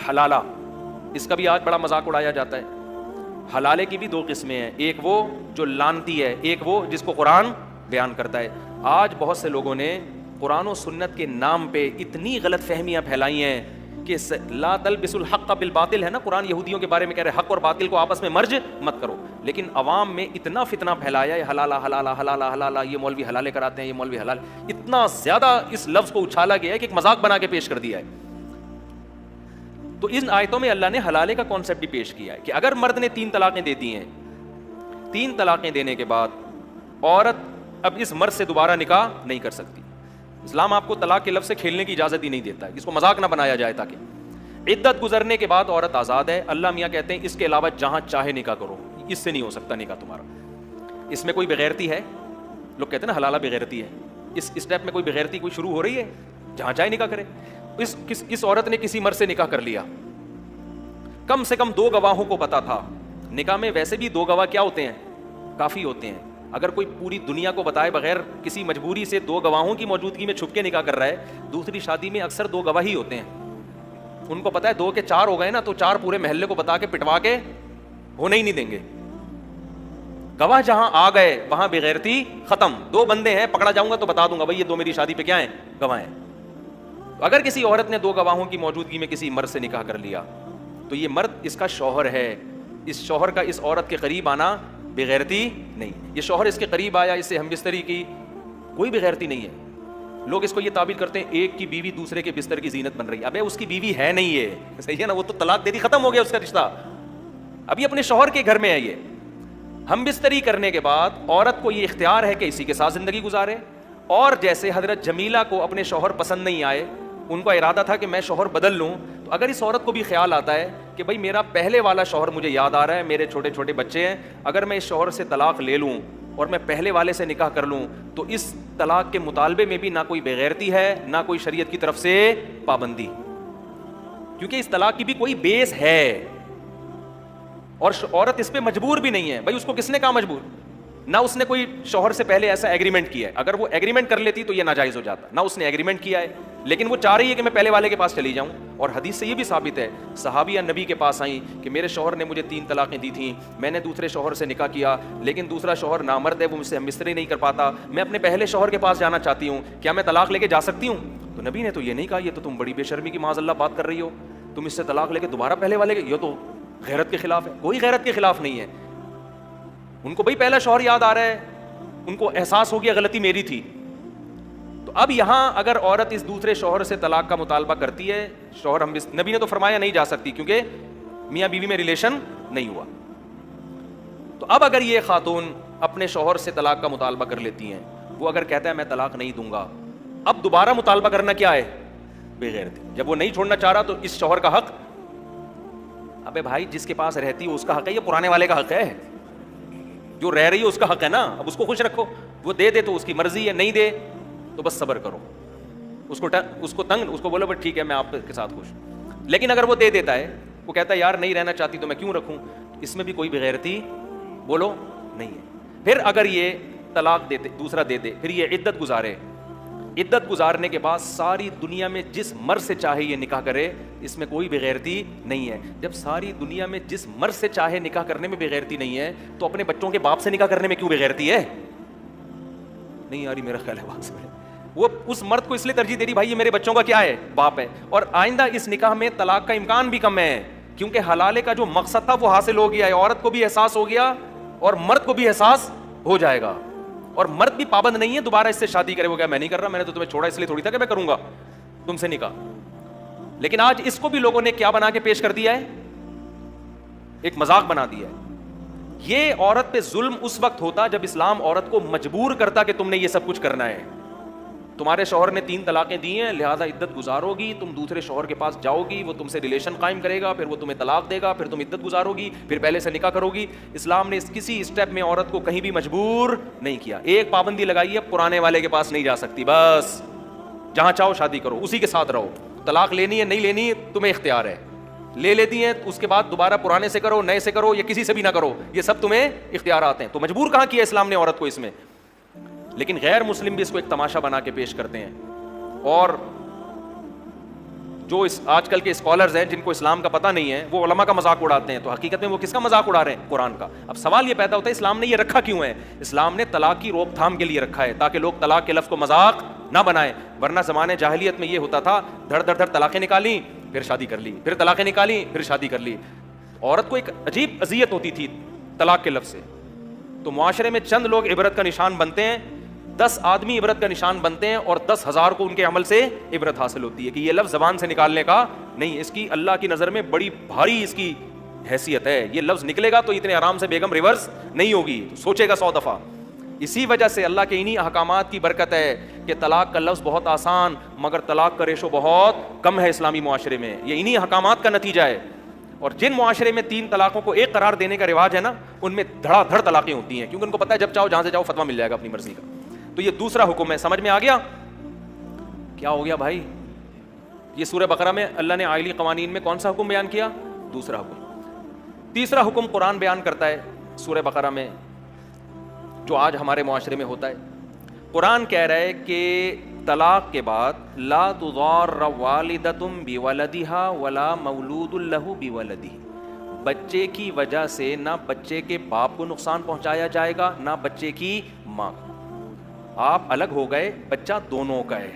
حلالہ، اس کا بھی آج بڑا مذاق اڑایا جاتا ہے. حلالے کی بھی دو قسمیں ہیں، ایک وہ جو لانتی ہے، ایک وہ جس کو قرآن بیان کرتا ہے. آج بہت سے لوگوں نے قرآن و سنت کے نام پہ اتنی غلط فہمیاں پھیلائی ہیں کہ لا تلبسوا الحق بالباطل ہے نا، قرآن یہودیوں کے بارے میں کہہ رہے حق اور باطل کو آپس میں مرج مت کرو، لیکن عوام میں اتنا فتنہ پھیلایا ہے حلالہ حلالہ حلالہ حلالہ، یہ مولوی حلالے کراتے ہیں، یہ مولوی حلال، اتنا زیادہ اس لفظ کو اچھالا گیا ہے کہ ایک مذاق بنا کے پیش کر دیا ہے. تو ان آیتوں میں اللہ نے حلالے کا کانسیپٹ بھی پیش کیا ہے کہ اگر مرد نے 3 طلاقیں دے دی ہیں، 3 طلاقیں دینے کے بعد عورت اب اس مرد سے دوبارہ نکاح نہیں کر سکتی. اسلام آپ کو طلاق کے لفظ سے کھیلنے کی اجازت ہی نہیں دیتا ہے، اس کو مذاق نہ بنایا جائے. تاکہ عدت گزرنے کے بعد عورت آزاد ہے. اللہ میاں کہتے ہیں اس کے علاوہ جہاں چاہے نکاح کرو، اس سے نہیں ہو سکتا نکاح تمہارا. اس میں کوئی بغیرتی ہے؟ لوگ کہتے ہیں نا حلالہ بغیرتی ہے. اس اسٹیپ میں کوئی بغیرتی کوئی شروع ہو رہی ہے؟ جہاں چاہے نکاح کرے. اس عورت نے کسی مرد سے نکاح کر لیا، کم سے کم 2 گواہوں کو پتا تھا. نکاح میں ویسے بھی 2 گواہ کیا ہوتے ہیں؟ کافی ہوتے ہیں. اگر کوئی پوری دنیا کو بتائے بغیر کسی مجبوری سے 2 گواہوں کی موجودگی میں چھپ کے نکاح کر رہا ہے، دوسری شادی میں اکثر 2 گواہ ہی ہوتے ہیں. ان کو پتا ہے 2 کے 4 ہو گئے نا تو 4 پورے محلے کو بتا کے پٹوا کے ہونے ہی نہیں دیں گے. گواہ جہاں آ گئے وہاں بغیرتی ختم. 2 بندے ہیں، پکڑا جاؤں گا تو بتا دوں گا بھائی یہ 2 میری شادی پہ کیا ہیں؟ گواہ ہیں. اگر کسی عورت نے 2 گواہوں کی موجودگی میں کسی مرد سے نکاح کر لیا تو یہ مرد اس کا شوہر ہے. اس شوہر کا اس عورت کے قریب آنا بغیرتی نہیں. یہ شوہر اس کے قریب آیا، اس سے ہم بستری کی، کوئی بغیرتی نہیں ہے. لوگ اس کو یہ تعبیر کرتے ہیں ایک کی بیوی دوسرے کے بستر کی زینت بن رہی ہے. ابے اس کی بیوی ہے نہیں ہے، صحیح ہے نا، وہ تو طلاق دے دی، ختم ہو گیا اس کا رشتہ. ابھی اپنے شوہر کے گھر میں ہے. یہ ہم بستری کرنے کے بعد عورت کو یہ اختیار ہے کہ اسی کے ساتھ زندگی گزارے. اور جیسے حضرت جمیلہ کو اپنے شوہر پسند نہیں آئے، ان کا ارادہ تھا کہ میں شوہر بدل لوں، تو اگر اس عورت کو بھی خیال آتا ہے کہ بھائی میرا پہلے والا شوہر مجھے یاد آ رہا ہے، میرے چھوٹے چھوٹے بچے ہیں، اگر میں اس شوہر سے طلاق لے لوں اور میں پہلے والے سے نکاح کر لوں تو اس طلاق کے مطالبے میں بھی نہ کوئی بغیرتی ہے نہ کوئی شریعت کی طرف سے پابندی، کیونکہ اس طلاق کی بھی کوئی بیس ہے اور عورت اس پہ مجبور بھی نہیں ہے. بھائی اس کو کس نے کہا مجبور؟ نہ اس نے کوئی شوہر سے پہلے ایسا ایگریمنٹ کیا ہے. اگر وہ ایگریمنٹ کر لیتی تو یہ ناجائز ہو جاتا. نہ اس نے ایگریمنٹ کیا ہے، لیکن وہ چاہ رہی ہے کہ میں پہلے والے کے پاس چلی جاؤں. اور حدیث سے یہ بھی ثابت ہے، صحابیہ نبی کے پاس آئیں کہ میرے شوہر نے مجھے 3 طلاقیں دی تھیں، میں نے دوسرے شوہر سے نکاح کیا، لیکن دوسرا شوہر نامرد ہے، وہ مجھ سے ہم بستری نہیں کر پاتا، میں اپنے پہلے شوہر کے پاس جانا چاہتی ہوں، کیا میں طلاق لے کے جا سکتی ہوں؟ تو نبی نے تو یہ نہیں کہا یہ تو تم بڑی بے شرمی کی معاذ اللہ بات کر رہی ہو، تم اس سے طلاق لے کے دوبارہ پہلے والے کے، یہ تو غیرت کے خلاف ہے. کوئی غیرت کے خلاف نہیں ہے. ان کو بھائی پہلا شوہر یاد آ رہا ہے، ان کو احساس ہو گیا غلطی میری تھی. تو اب یہاں اگر عورت اس دوسرے شوہر سے طلاق کا مطالبہ کرتی ہے، شوہر ہم نبی نے تو فرمایا نہیں جا سکتی کیونکہ میاں بیوی میں ریلیشن نہیں ہوا. تو اب اگر یہ خاتون اپنے شوہر سے طلاق کا مطالبہ کر لیتی ہیں، وہ اگر کہتا ہے میں طلاق نہیں دوں گا، اب دوبارہ مطالبہ کرنا کیا ہے؟ بغیرتی. جب وہ نہیں چھوڑنا چاہ رہا تو اس شوہر کا حق، ابے بھائی جس کے پاس رہتی ہے اس کا حق ہے، یہ پرانے والے کا حق ہے، جو رہ رہی ہے اس کا حق ہے نا. اب اس کو خوش رکھو، وہ دے دے تو اس کی مرضی ہے، نہیں دے تو بس صبر کرو. اس کو تنگ، اس کو بولو بس ٹھیک ہے میں آپ کے ساتھ خوش. لیکن اگر وہ دے دیتا ہے، وہ کہتا ہے یار نہیں رہنا چاہتی تو میں کیوں رکھوں، اس میں بھی کوئی بغیرتی بولو نہیں ہے. پھر اگر یہ طلاق دیتے دوسرا دے دے، پھر یہ عدت گزارے، عدت گزارنے کے بعد ساری دنیا میں جس مرد سے چاہے یہ نکاح کرے، اس میں کوئی بغیرتی نہیں ہے. جب ساری دنیا میں جس مرد سے چاہے نکاح کرنے میں بغیرتی نہیں ہے تو اپنے بچوں کے باپ سے نکاح کرنے میں کیوں بغیرتی ہے؟ نہیں یاری میرا خیال ہے بات سمجھ. وہ اس مرد کو اس لیے ترجیح دے رہی بھائی یہ میرے بچوں کا کیا ہے؟ باپ ہے. اور آئندہ اس نکاح میں طلاق کا امکان بھی کم ہے کیونکہ حلالے کا جو مقصد تھا وہ حاصل ہو گیا ہے. عورت کو بھی احساس ہو گیا اور مرد کو بھی احساس ہو جائے گا. اور مرد بھی پابند نہیں ہے دوبارہ اس سے شادی کرے. وہ کیا میں نہیں کر رہا، میں نے تو تمہیں چھوڑا اس لیے تھوڑی تھا کہ میں کروں گا تم سے نکاح. لیکن آج اس کو بھی لوگوں نے کیا بنا کے پیش کر دیا ہے؟ ایک مذاق بنا دیا ہے. یہ عورت پہ ظلم اس وقت ہوتا جب اسلام عورت کو مجبور کرتا کہ تم نے یہ سب کچھ کرنا ہے. تمہارے شوہر نے 3 طلاقیں دی ہیں، لہذا عدت گزارو گی، تم دوسرے شوہر کے پاس جاؤ گی، وہ تم سے ریلیشن قائم کرے گا، پھر وہ تمہیں طلاق دے گا، پھر تم عدت گزارو گی، پھر پہلے سے نکاح کرو گی. اسلام نے کسی اسٹیپ میں عورت کو کہیں بھی مجبور نہیں کیا. ایک پابندی لگائی ہے، پرانے والے کے پاس نہیں جا سکتی، بس جہاں چاہو شادی کرو، اسی کے ساتھ رہو. طلاق لینی ہے نہیں لینی تمہیں اختیار ہے، لے لیتی ہیں اس کے بعد دوبارہ پرانے سے کرو، نئے سے کرو یا کسی سے بھی نہ کرو، یہ سب تمہیں اختیارات ہیں. تو مجبور کہاں کیا اسلام نے عورت کو اس میں؟ لیکن غیر مسلم بھی اس کو ایک تماشا بنا کے پیش کرتے ہیں اور جو آج کل کے اسکالرز ہیں جن کو اسلام کا پتہ نہیں ہے وہ علماء کا مذاق اڑاتے ہیں, تو حقیقت میں وہ کس کا مذاق اڑا رہے ہیں؟ قرآن کا. اب سوال یہ پیدا ہوتا ہے اسلام نے یہ رکھا کیوں ہے؟ اسلام نے طلاق کی روک تھام کے لیے رکھا ہے تاکہ لوگ طلاق کے لفظ کو مذاق نہ بنائیں. ورنہ زمانے جاہلیت میں یہ ہوتا تھا, دھڑ دھڑ دھڑ طلاقیں نکالی پھر شادی کر لی, پھر طلاقیں نکالی پھر شادی کر لی. عورت کو ایک عجیب اذیت ہوتی تھی طلاق کے لفظ سے. تو معاشرے میں چند لوگ عبرت کا نشان بنتے ہیں, 10 آدمی عبرت کا نشان بنتے ہیں, اور 10,000 کو ان کے عمل سے عبرت حاصل ہوتی ہے کہ یہ لفظ زبان سے نکالنے کا نہیں, اس کی اللہ کی نظر میں بڑی بھاری اس کی حیثیت ہے. یہ لفظ نکلے گا تو اتنے آرام سے بیگم ریورس نہیں ہوگی, سوچے گا 100 دفعہ. اسی وجہ سے اللہ کے انہی احکامات کی برکت ہے کہ طلاق کا لفظ بہت آسان مگر طلاق کا ریشو بہت کم ہے اسلامی معاشرے میں. یہ انہی احکامات کا نتیجہ ہے. اور جن معاشرے میں 3 طلاقوں کو ایک قرار دینے کا رواج ہے نا, ان میں دھڑا دھڑ طلاقیں ہوتی ہیں, کیونکہ ان کو پتہ ہے جب چاہو جہاں سے چاہو فتویٰ مل جائے گا اپنی مرضی کا. تو یہ دوسرا حکم ہے. سمجھ میں آ گیا کیا ہو گیا بھائی؟ یہ سورہ بقرہ میں اللہ نے عائلی قوانین میں کون سا حکم بیان کیا؟ دوسرا حکم. تیسرا حکم قرآن بیان کرتا ہے سورہ بقرہ میں, جو آج ہمارے معاشرے میں ہوتا ہے. قرآن کہہ رہا ہے کہ طلاق کے بعد لا تضار والدۃ بولدہا ولا مولود لہ بولدہ, بچے کی وجہ سے نہ بچے کے باپ کو نقصان پہنچایا جائے گا نہ بچے کی ماں کو. آپ الگ ہو گئے, بچہ دونوں کا ہے.